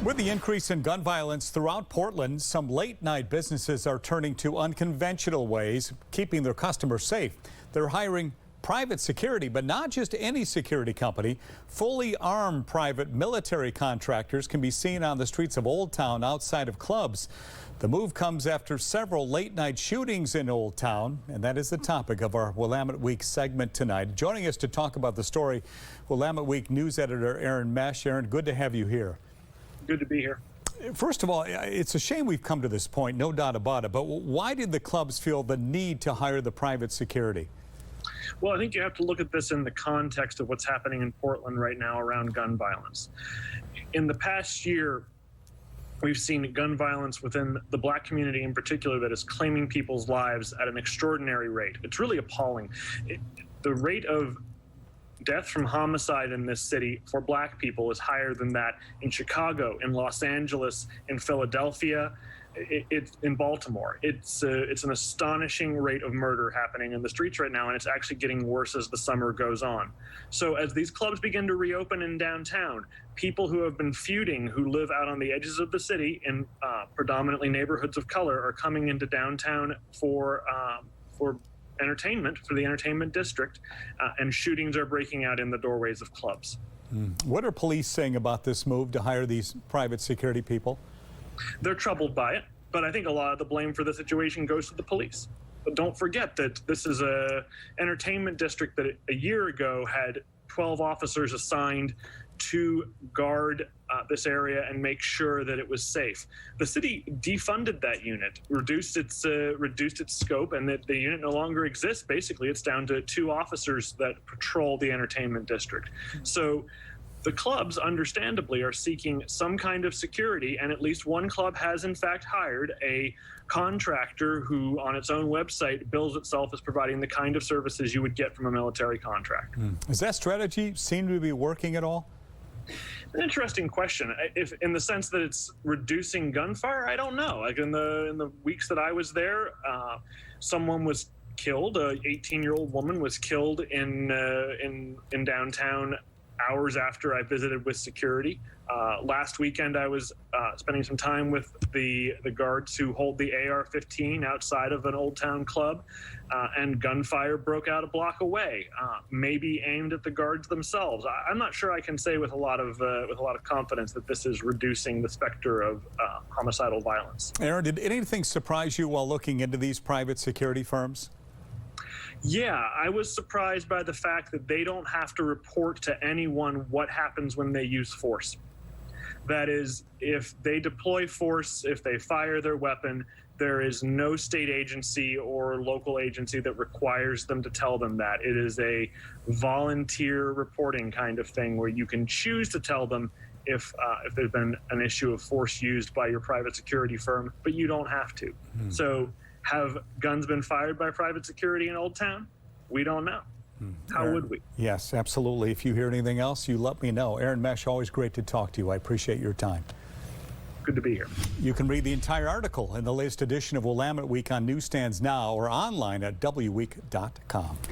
With the increase in gun violence throughout Portland, some late-night businesses are turning to unconventional ways, keeping their customers safe. They're hiring private security, but not just any security company. Fully armed private military contractors can be seen on the streets of Old Town outside of clubs. The move comes after several late-night shootings in Old Town, and that is the topic of our Willamette Week segment tonight. Joining us to talk about the story, Willamette Week news editor Aaron Mesh. Aaron, good to have you here. Good to be here. First of all, it's a shame we've come to this point, no doubt about it, but why did the clubs feel the need to hire the private security? Well, I think you have to look at this in the context of what's happening in Portland right now around gun violence. In the past year, we've seen gun violence within the Black community in particular that is claiming people's lives at an extraordinary rate. It's really appalling. The rate of death from homicide in this city for Black people is higher than that in Chicago, in Los Angeles, in Philadelphia, in Baltimore. It's an astonishing rate of murder happening in the streets right now, and it's actually getting worse as the summer goes on. So as these clubs begin to reopen in downtown, people who have been feuding, who live out on the edges of the city in predominantly neighborhoods of color, are coming into downtown for entertainment, for the entertainment district, and shootings are breaking out in the doorways of clubs. What are police saying about this move to hire these private security people? They're troubled by it, but I think a lot of the blame for the situation goes to the police. But don't forget that this is an entertainment district that a year ago had 12 officers assigned to guard this area and make sure that it was safe. The city defunded that unit, reduced its scope, and that the unit no longer exists. Basically, it's down to 2 officers that patrol the entertainment district. So the clubs, understandably, are seeking some kind of security, and at least one club has in fact hired a contractor who on its own website bills itself as providing the kind of services you would get from a military contract. Does that strategy seem to be working at all? An interesting question. If in the sense that it's reducing gunfire, I don't know. Like in the weeks that I was there, someone was killed. A 18-year-old woman was killed in downtown hours after I visited with security. Last weekend, I was spending some time with the guards who hold the AR-15 outside of an Old Town club, and gunfire broke out a block away, maybe aimed at the guards themselves. I'm not sure I can say with a lot of confidence that this is reducing the specter of homicidal violence. Aaron, did anything surprise you while looking into these private security firms? Yeah, I was surprised by the fact that they don't have to report to anyone what happens when they use force. That is, if they deploy force, if they fire their weapon, there is no state agency or local agency that requires them to tell them that. It is a volunteer reporting kind of thing where you can choose to tell them if there's been an issue of force used by your private security firm, but you don't have to. So have guns been fired by private security in Old Town? We don't know. How Aaron, would we? Yes, absolutely. If you hear anything else, you let me know. Aaron Mesh, always great to talk to you. I appreciate your time. Good to be here. You can read the entire article in the latest edition of Willamette Week on newsstands now or online at wweek.com.